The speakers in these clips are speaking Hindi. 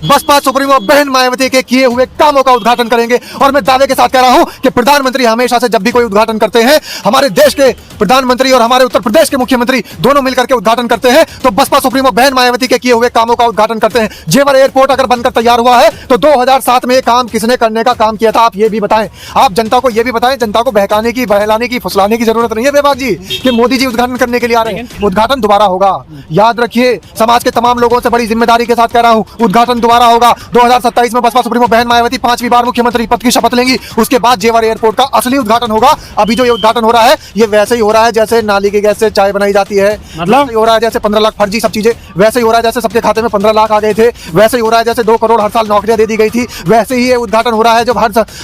बसपा सुप्रीमो बहन मायावती के किए हुए कामों का उद्घाटन करेंगे। और मैं दावे के साथ कह रहा हूं कि प्रधानमंत्री हमेशा से जब भी कोई उद्घाटन करते हैं, हमारे देश के प्रधानमंत्री और हमारे उत्तर प्रदेश के मुख्यमंत्री दोनों मिलकर के उद्घाटन करते हैं, तो बसपा सुप्रीमो बहन मायावती के किए हुए कामों का उद्घाटन करते हैं। जेवर एयरपोर्ट अगर बनकर तैयार हुआ है तो 2007 में ये काम किसने करने का काम किया था, आप ये भी बताएं। आप जनता को ये भी बताएं, जनता को बहकाने की, बहलाने की, फुसलाने की जरूरत नहीं है बेबाक जी कि मोदी जी उद्घाटन करने के लिए आ रहे हैं। उद्घाटन दोबारा होगा, याद रखिए। समाज के तमाम लोगों से बड़ी जिम्मेदारी के साथ कह रहा हूं, उद्घाटन दोबारा होगा। 2027 में बसपा सुप्रीमो बहन मायावती 5वीं बार मुख्यमंत्री पद की शपथ लेंगी। उसके बाद जेवर एयरपोर्ट का असली उद्घाटन होगा। अभी जो ये उद्घाटन हो रहा है, ये वैसे ही हो रहा है जैसे नाली के गैस से चाय बनाई जाती है, मतलब हो रहा है जैसे 15 लाख फर्जी सब चीजें, वैसे ही हो रहा है जैसे सबके खाते में 15 लाख आ गए थे, वैसे ही हो रहा है जैसे 2 करोड़ हर साल नौकरियां दे दी गई थी, वैसे ही ये उद्घाटन हो रहा है जब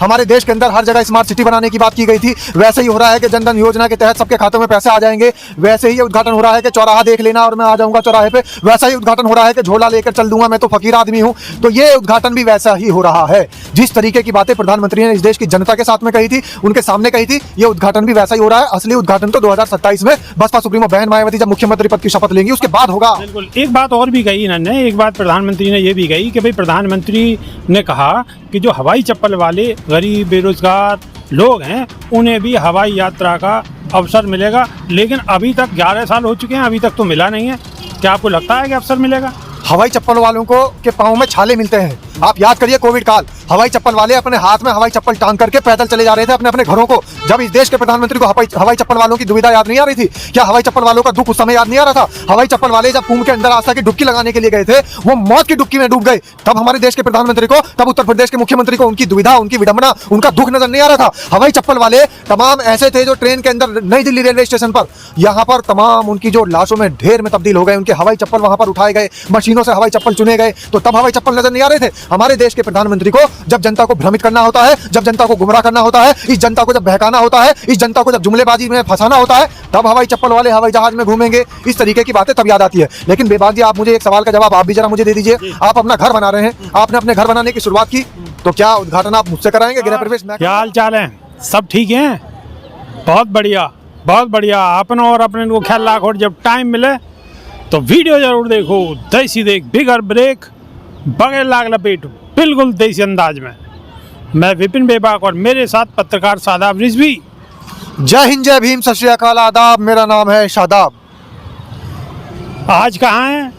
हमारे देश के अंदर हर जगह स्मार्ट सिटी बनाने की बात की गई थी, वैसे ही हो रहा है कि जनधन योजना के तहत सबके खातों में पैसे आ जाएंगे, वैसे ही ये उद्घाटन हो रहा है कि चौराहा देख लेना और मैं आ जाऊंगा चौराहे पे, वैसा ही उद्घाटन हो रहा है कि झोला लेकर चल दूंगा, मैं तो फकीर आदमी हूं। तो ये उद्घाटन भी वैसा ही हो रहा है। जिस तरीके की बातें प्रधानमंत्री ने इस देश की जनता के साथ में कही थी, उनके सामने कही थी, ये उद्घाटन भी वैसा ही हो रहा है। असली उद्घाटन तो 2027 में बसपा सुप्रीमो बहन मायावती जब मुख्यमंत्री पद की शपथ लेंगी उसके बाद होगा। बिल्कुल। एक बात और भी कही इन्होंने, एक बात प्रधानमंत्री ने ये भी कही कि भाई प्रधानमंत्री ने कहा कि जो हवाई चप्पल वाले गरीब बेरोजगार लोग हैं उन्हें भी हवाई यात्रा का अवसर मिलेगा, लेकिन अभी तक 11 साल हो चुके हैं, अभी तक तो मिला नहीं है। क्या आपको लगता है कि अवसर मिलेगा? हवाई चप्पल वालों को के पाँव में छाले मिलते हैं। आप याद करिए कोविड काल, हवाई चप्पल वाले अपने हाथ में हवाई चप्पल टांग करके पैदल चले जा रहे थे अपने अपने घरों को। जब इस देश के प्रधानमंत्री को हवाई चप्पल वालों की दुविधा याद नहीं आ रही थी क्या? हवाई चप्पल वालों का दुख उस समय याद नहीं आ रहा था? हवाई चप्पल वाले जब कुंभ के अंदर आस्था की डुबकी लगाने के लिए गए थे, वो मौत की डुबकी में डूब गए। तब हमारे देश के प्रधानमंत्री को, तब उत्तर प्रदेश के मुख्यमंत्री को उनकी दुविधा, उनकी विडंबना, उनका दुख नजर नहीं आ रहा था। हवाई चप्पल वाले तमाम ऐसे थे जो ट्रेन के अंदर नई दिल्ली रेलवे स्टेशन पर, यहाँ पर तमाम उनकी जो लाशों में ढेर में तब्दील हो गए, उनके हवाई चप्पल वहां पर उठाए गए, मशीनों से हवाई चप्पल चुने गए, तो तब हवाई चप्पल नजर नहीं आ रहे थे। हमारे देश के प्रधानमंत्री को जब जनता को भ्रमित करना होता है, जब जनता को गुमराह करना होता है, इस जनता को जब बहकाना होता है, इस जनता को जब जुमलेबाजी में फंसाना होता है, तब हवाई चप्पल वाले हवाई जहाज में घूमेंगे। इस तरीके की बातें तब याद आती है। लेकिन बेबाक जी, आप मुझे एक सवाल का जवाब आप भी जरा मुझे दे दीजिए। आप अपना घर बना रहे हैं, आपने अपने घर बनाने की शुरुआत की, तो क्या उद्घाटन आप मुझसे कराएंगे? गृह प्रवेश क्या हाल चाल है? सब ठीक है? बहुत बढ़िया, बहुत बढ़िया। अपना और अपने को ख्याल रखो, जब टाइम मिले तो वीडियो जरूर देखो। देसी देख, बिगर ब्रेक, बगैर लाग लपेट, बिल्कुल देसी अंदाज में। मैं विपिन बेबाक और मेरे साथ पत्रकार शादाब रिजवी। जय हिंद, जय भीम, सत श्री अकाल, आदाब। मेरा नाम है शादाब। आज कहाँ हैं?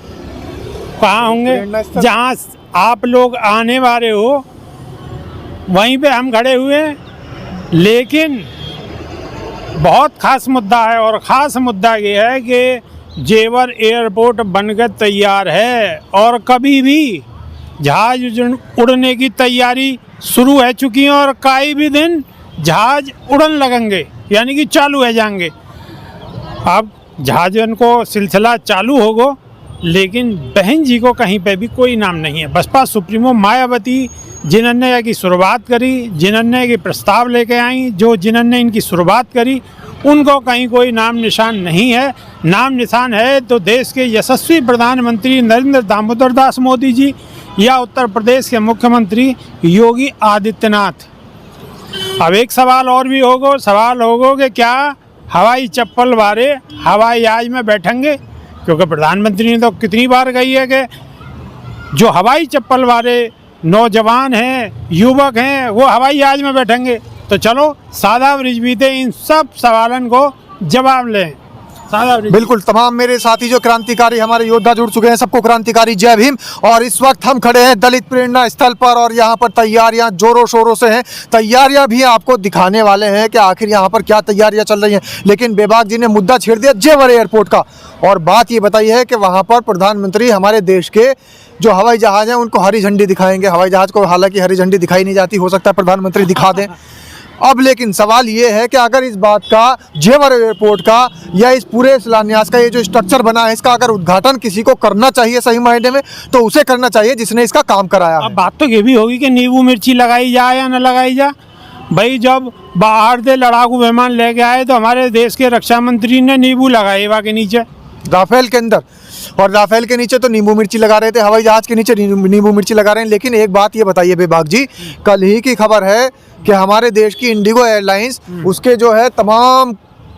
कहाँ होंगे? जहाँ आप लोग आने वाले हो वहीं पे हम खड़े हुए हैं, लेकिन बहुत ख़ास मुद्दा है। और ख़ास मुद्दा ये है कि जेवर एयरपोर्ट बनकर तैयार है और कभी भी जहाज उड़ने की तैयारी शुरू है चुकी है और कई भी दिन जहाज उड़न लगेंगे, यानी कि चालू है जाएंगे। अब जहाजन को सिलसिला चालू होगा, लेकिन बहन जी को कहीं पे भी कोई नाम नहीं है। बसपा सुप्रीमो मायावती जिन्होंने की शुरुआत करी, जिन्होंने की प्रस्ताव लेके आई, जिन्होंने इनकी शुरुआत करी, उनको कहीं कोई नाम निशान नहीं है। नाम निशान है तो देश के यशस्वी प्रधानमंत्री नरेंद्र दामोदर दास मोदी जी या उत्तर प्रदेश के मुख्यमंत्री योगी आदित्यनाथ। अब एक सवाल और भी होगा, सवाल होगा कि क्या हवाई चप्पल वाले हवाई जहाज में बैठेंगे? क्योंकि प्रधानमंत्री ने तो कितनी बार कही है कि जो हवाई चप्पल वाले नौजवान हैं, युवक हैं, वो हवाई जहाज में बैठेंगे। तो चलो शादाब रिजवी थे इन सब सवालों को जवाब लें। बिल्कुल, तमाम मेरे साथी जो क्रांतिकारी हमारे योद्धा जुड़ चुके हैं, सबको क्रांतिकारी जय भीम। और इस वक्त हम खड़े हैं दलित प्रेरणा स्थल पर और यहाँ पर तैयारियां जोरों शोरों से हैं। तैयारियां भी आपको दिखाने वाले हैं कि आखिर यहाँ पर क्या तैयारियां चल रही हैं। लेकिन बेबाक जी ने मुद्दा छेड़ दिया जेवर एयरपोर्ट का, और बात ये बताई है कि वहाँ पर प्रधानमंत्री हमारे देश के जो हवाई जहाज़ हैं उनको हरी झंडी दिखाएंगे। हवाई जहाज़ को हालांकि हरी झंडी दिखाई नहीं जाती, हो सकता है प्रधानमंत्री दिखा दें। अब लेकिन सवाल ये है कि अगर इस बात का, जेवर एयरपोर्ट का या इस पूरे शिलान्यास का ये जो स्ट्रक्चर बना है, इसका अगर उद्घाटन किसी को करना चाहिए सही मायने में, तो उसे करना चाहिए जिसने इसका काम कराया है। अब बात तो ये भी होगी कि नींबू मिर्ची लगाई जाए या न लगाई जाए। भाई जब बाहर से लड़ाकू विमान लेके आए तो हमारे देश के रक्षा मंत्री ने नींबू लगाए वहाँ के नीचे, राफेल के अंदर, और राफेल के नीचे तो नींबू मिर्ची लगा रहे थे, हवाई जहाज के नीचे नींबू मिर्ची लगा रहे हैं। लेकिन एक बात ये बताइए बेबाक जी, कल ही की खबर है कि हमारे देश की इंडिगो एयरलाइंस, उसके जो है तमाम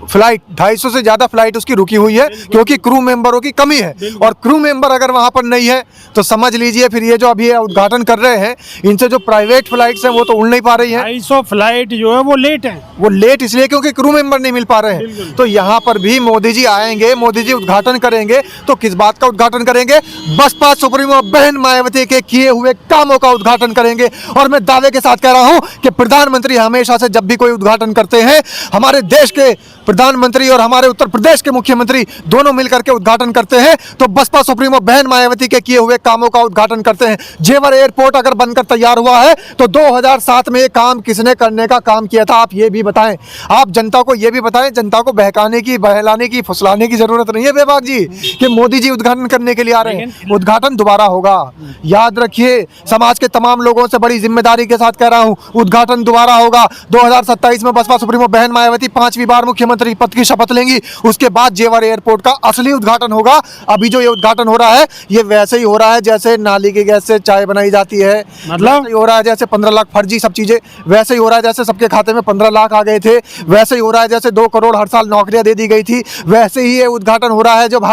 फ्लाइट 250 से ज़्यादा फ्लाइट उसकी रुकी हुई है क्योंकि क्रू मेंबरों की कमी है। और क्रू मेंबर अगर वहाँ पर नहीं है तो समझ लीजिए फिर ये जो अभी उद्घाटन कर रहे हैं इनसे जो प्राइवेट फ्लाइट्स हैं वो तो उड़ नहीं पा रही हैं। 250 फ्लाइट जो है वो लेट है। वो लेट इसलिए क्योंकि क्रू मेंबर नहीं मिल पा रहे हैं। तो यहाँ पर भी मोदी जी आएंगे, मोदी जी उद्घाटन करेंगे तो किस बात का उद्घाटन करेंगे? बसपा सुप्रीमो बहन मायावती के किए हुए कामों का उद्घाटन करेंगे। और मैं दावे के साथ कह रहा हूँ कि प्रधानमंत्री हमेशा से जब भी कोई उद्घाटन करते हैं, हमारे देश के प्रधानमंत्री और हमारे उत्तर प्रदेश के मुख्यमंत्री दोनों मिलकर के उद्घाटन करते हैं तो बसपा सुप्रीमो बहन मायावती के किए हुए कामों का उद्घाटन करते हैं। जेवर एयरपोर्ट अगर बनकर तैयार हुआ है तो 2007 में ये काम किसने करने का काम किया था, आप ये भी बताएं। आप जनता को ये भी बताएं। जनता को बहकाने की, बहलाने की, फुसलाने की जरूरत नहीं है बेबाक जी कि मोदी जी उद्घाटन करने के लिए आ रहे हैं। उद्घाटन दोबारा होगा, याद रखिए। समाज के तमाम लोगों से बड़ी जिम्मेदारी के साथ कह रहा हूं, उद्घाटन दोबारा होगा। 2027 में बसपा सुप्रीमो बहन मायावती 5वीं बार मुख्यमंत्री पद की शपथ लेंगी। उसके बाद जेवर एयरपोर्ट का असली उद्घाटन होगा। अभी जो ये उद्घाटन हो रहा है ये वैसे ही हो रहा है जैसे नाली की गैस से चाय बनाई जाती है, मतलब हो रहा है जैसे 15 लाख फर्जी सब चीजें, वैसे ही हो रहा है जैसे सबके खाते में 15 लाख आ गए थे, वैसे ही हो रहा है जैसे 2 करोड़ हर साल नौकरियां दे दी गई थी, वैसे ही ये उद्घाटन हो रहा है जब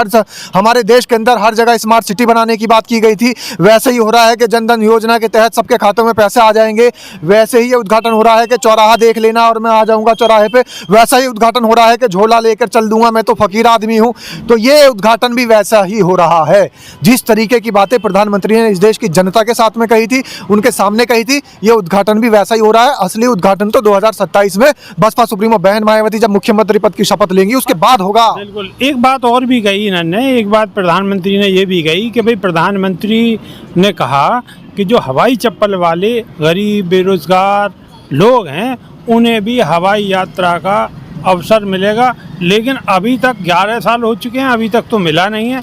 हमारे देश के अंदर हर जगह स्मार्ट सिटी बनाने की बात की गई थी, वैसे ही हो रहा है कि जनधन योजना के तहत सबके खातों में पैसे आ जाएंगे, वैसे ही ये उद्घाटन हो रहा है कि चौराहा देख लेना और मैं आ जाऊंगा चौराहे पे, वैसा ही उद्घाटन हो रहा है कि झोला लेकर चल दूंगा, मैं तो फकीर आदमी हूं। तो ये उद्घाटन भी वैसा ही हो रहा है। जिस तरीके की बातें प्रधानमंत्री ने इस देश की जनता के साथ में कही थी, उनके सामने कही थी, ये उद्घाटन भी वैसा ही हो रहा है। असली उद्घाटन तो 2027 में बसपा सुप्रीमो बहन मायावती जब मुख्यमंत्री पद की शपथ लेंगी उसके बाद होगा। बिल्कुल। एक बात और भी कही इन्होंने, एक बात प्रधानमंत्री ने ये भी कही कि भाई प्रधानमंत्री ने कहा कि जो हवाई चप्पल वाले गरीब बेरोजगार लोग हैं उन्हें भी हवाई यात्रा का अवसर मिलेगा, लेकिन अभी तक 11 साल हो चुके हैं, अभी तक तो मिला नहीं है।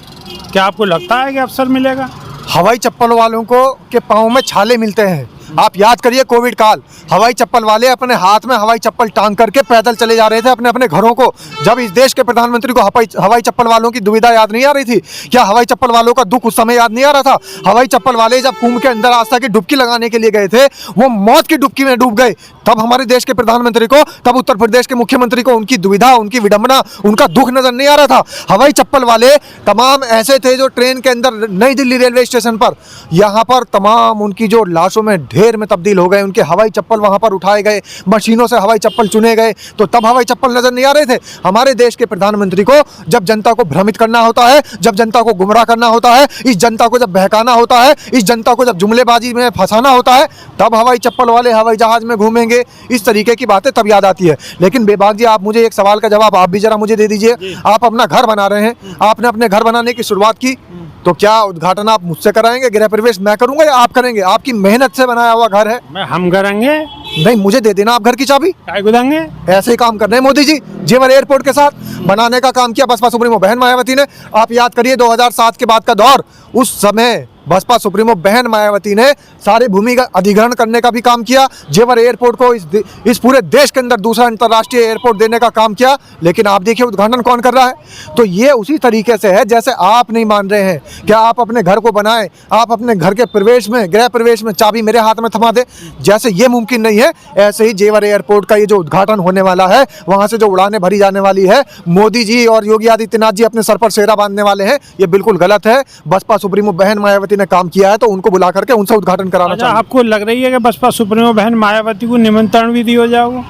क्या आपको लगता है कि अवसर मिलेगा? हवाई चप्पल वालों को के पाँव में छाले मिलते हैं। आप याद करिए कोविड काल, हवाई चप्पल वाले अपने हाथ में हवाई चप्पल टांग करके पैदल चले जा रहे थे अपने अपने घरों को। जब इस देश के प्रधानमंत्री को हवाई चप्पल वालों की दुविधा याद नहीं आ रही थी क्या? हवाई चप्पल वालों का दुख उस समय याद नहीं आ रहा था? हवाई चप्पल वाले जब कुंभ के अंदर आस्था की डुबकी लगाने के लिए गए थे, वो मौत की डुबकी में डूब गए। तब हमारे देश के प्रधानमंत्री को, तब उत्तर प्रदेश के मुख्यमंत्री को उनकी दुविधा, उनकी विडंबना, उनका दुख नजर नहीं आ रहा था। हवाई चप्पल वाले तमाम ऐसे थे जो ट्रेन के अंदर नई दिल्ली रेलवे स्टेशन पर, यहाँ पर तमाम उनकी जो लाशों में ढेर में तब्दील हो गए, उनके हवाई चप्पल वहां पर उठाए गए, मशीनों से हवाई चप्पल चुने गए, तो तब हवाई चप्पल नजर नहीं आ रहे थे। हमारे देश के प्रधानमंत्री को जब जनता को भ्रमित करना होता है, जब जनता को गुमराह करना होता है, इस जनता को जब बहकाना होता है, इस जनता को जब जुमलेबाजी में फंसाना होता है, तब हवाई चप्पल वाले हवाई जहाज में घूमेंगे। इस तरीके की बातें तब याद आती है। लेकिन बेबाक जी, आप मुझे एक सवाल का जवाब आप भी जरा मुझे दे दीजिए। आप अपना घर बना रहे हैं, आपने अपने घर बनाने की शुरुआत की, तो क्या उद्घाटन आप मुझसे कराएंगे, गृह प्रवेश मैं करूंगा या आप करेंगे? आपकी मेहनत से बनाया हुआ घर है। हम करेंगे। नहीं, मुझे दे देना आप घर की चाबी। काय को देंगे? ऐसे ही काम कर रहे हैं मोदी जी। जेवर एयरपोर्ट के साथ बनाने का काम किया बसपा सुप्रीमो बहन मायावती ने। आप याद करिए 2007 के बाद का दौर, उस समय बसपा सुप्रीमो बहन मायावती ने सारी भूमि का अधिग्रहण करने का भी काम किया। जेवर एयरपोर्ट को इस पूरे देश के अंदर दूसरा अंतर्राष्ट्रीय एयरपोर्ट देने का काम किया। लेकिन आप देखिए उद्घाटन कौन कर रहा है। तो ये उसी तरीके से है जैसे आप नहीं मान रहे हैं क्या आप अपने घर को बनाएं, आप अपने घर के प्रवेश में, गृह प्रवेश में चाबी मेरे हाथ में थमा दे, जैसे ये मुमकिन नहीं है, ऐसे ही जेवर एयरपोर्ट का ये जो उद्घाटन होने वाला है, वहां से जो उड़ानें भरी जाने वाली है, मोदी जी और योगी आदित्यनाथ जी अपने सर पर सेहरा बांधने वाले हैं, ये बिल्कुल गलत है। बसपा सुप्रीमो बहन मायावती ने काम किया है तो उनको बुला करके उनसे उद्घाटन कराना चाहिए। आपको लग रही है कि बसपा सुप्रीमो बहन मायावती को निमंत्रण भी दिया जाएगा?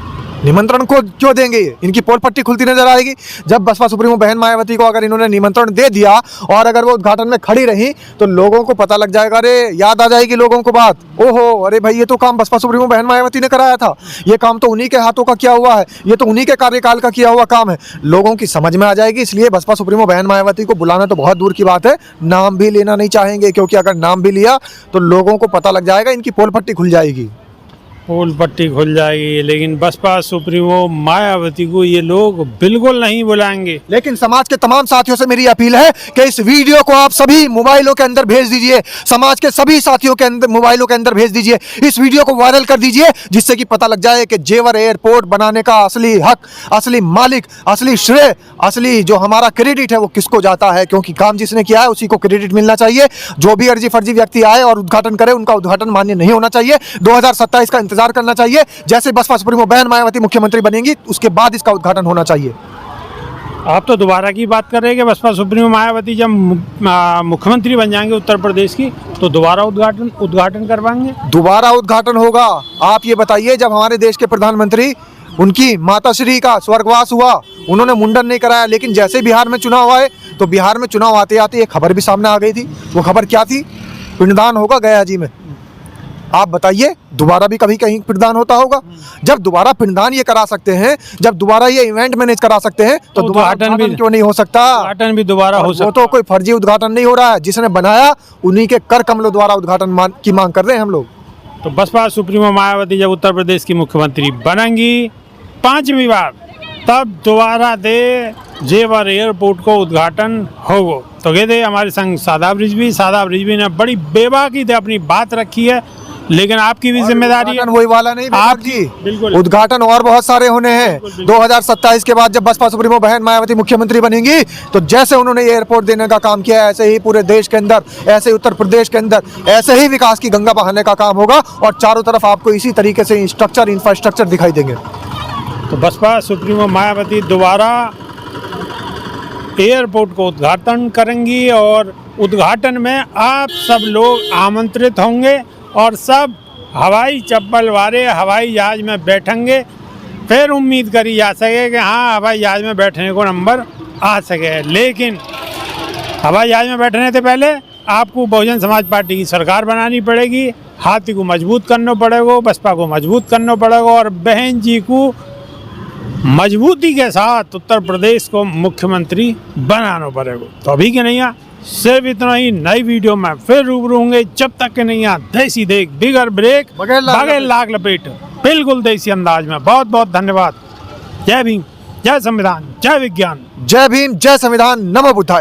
निमंत्रण को क्यों देंगे? इनकी पोल पट्टी खुलती नजर आएगी। जब बसपा सुप्रीमो बहन मायावती को अगर इन्होंने निमंत्रण दे दिया और अगर वो उद्घाटन में खड़ी रही तो लोगों को पता लग जाएगा, अरे याद आ जाएगी लोगों को बात, ओहो अरे भाई ये तो काम बसपा सुप्रीमो बहन मायावती ने कराया था, ये काम तो उन्हीं के हाथों का किया हुआ है, ये तो उन्हीं के कार्यकाल का किया हुआ काम है। लोगों की समझ में आ जाएगी। इसलिए बसपा सुप्रीमो बहन मायावती को बुलाना तो बहुत दूर की बात है, नाम भी लेना नहीं चाहेंगे, क्योंकि अगर नाम भी लिया तो लोगों को पता लग जाएगा, इनकी पोल पट्टी खुल जाएगी। पोल पट्टी खुल जाएगी, लेकिन बसपा सुप्रीमो मायावती को ये लोग बिल्कुल नहीं बुलाएंगे। लेकिन समाज के तमाम साथियों से मेरी अपील है कि इस वीडियो को आप सभी मोबाइलों के अंदर भेज दीजिए, समाज के सभी साथियों के अंदर मोबाइलों के अंदर भेज दीजिए, इस वीडियो को वायरल कर दीजिए, जिससे कि पता लग जाए कि जेवर एयरपोर्ट बनाने का असली हक, असली मालिक, असली श्रेय, असली जो हमारा क्रेडिट है वो किसको जाता है, क्योंकि काम जिसने किया है उसी को क्रेडिट मिलना चाहिए। जो भी अर्जी फर्जी व्यक्ति आए और उद्घाटन करे, उनका उद्घाटन मान्य नहीं होना चाहिए। 2027 का इंतजार करना चाहिए। जैसे बसपा सुप्रीमो बहन मायावती मुख्यमंत्री बनेंगी उसके बाद इसका उद्घाटन होना चाहिए। आप तो दोबारा की बात कर रहे हैं कि बसपा सुप्रीमो मायावती जब मुख्यमंत्री बन जाएंगे उत्तर प्रदेश की तो दोबारा उद्घाटन करवाएंगे। दोबारा उद्घाटन होगा। आप ये बताइए, जब हमारे देश के प्रधानमंत्री, उनकी माताश्री का स्वर्गवास हुआ, उन्होंने मुंडन नहीं कराया, लेकिन जैसे बिहार में चुनाव आए तो बिहार में चुनाव आते आते एक खबर भी सामने आ गई थी। वो खबर क्या थी? पिंडदान होगा गया जी में। आप बताइए, दोबारा भी कभी कहीं पिंडदान होता होगा? जब दोबारा पिंडदान ये करा सकते हैं, जब दोबारा ये इवेंट मैनेज करा सकते हैं, तो दोबारा उद्घाटन क्यों नहीं हो सकता? उद्घाटन भी दोबारा हो सकता। वो तो कोई फर्जी उद्घाटन नहीं हो रहा है, जिसने बनाया उन्हीं के कर कमलों द्वारा उद्घाटन की मांग कर रहे हैं हम लोग। तो बसपा सुप्रीमो मायावती जब उत्तर प्रदेश की मुख्यमंत्री बनेंगी 5वीं बार, तब दोबारा दे जेवर एयरपोर्ट को उद्घाटन होगा। तो कहते हमारे संग शादाब रिजवी ने बड़ी बेबाकी से अपनी बात रखी है, लेकिन आपकी भी जिम्मेदारी है। वही वाला नहीं आप जी, बिल्कुल उद्घाटन और बहुत सारे होने हैं। 2027 के बाद जब बसपा सुप्रीमो बहन मायावती मुख्यमंत्री बनेंगी, तो जैसे उन्होंने एयरपोर्ट देने का काम किया है, ऐसे ही पूरे देश के अंदर, ऐसे ही उत्तर प्रदेश के अंदर, ऐसे ही विकास की गंगा बहाने का काम होगा और चारों तरफ आपको इसी तरीके से इंफ्रास्ट्रक्चर दिखाई देंगे। तो बसपा सुप्रीमो मायावती दोबारा एयरपोर्ट को उद्घाटन करेंगी और उद्घाटन में आप सब लोग आमंत्रित होंगे और सब हवाई चप्पल वाले हवाई जहाज में बैठेंगे। फिर उम्मीद करी जा सके कि हाँ, हवाई जहाज में बैठने को नंबर आ सके। लेकिन हवाई जहाज में बैठने से पहले आपको बहुजन समाज पार्टी की सरकार बनानी पड़ेगी, हाथी को मजबूत करना पड़ेगा, बसपा को मजबूत करना पड़ेगा और बहन जी को मजबूती के साथ उत्तर प्रदेश को मुख्यमंत्री बनाना पड़ेगा। तो अभी के नहीं सिर्फ इतना ही। नई वीडियो में फिर रूबरू होंगे। जब तक के नहीं देसी देख बिगर ब्रेक बगैर लाग लपेट, बिल्कुल देसी अंदाज में। बहुत बहुत धन्यवाद। जय भीम, जय संविधान, जय विज्ञान। जय भीम, जय संविधान, नमो बुद्धाय।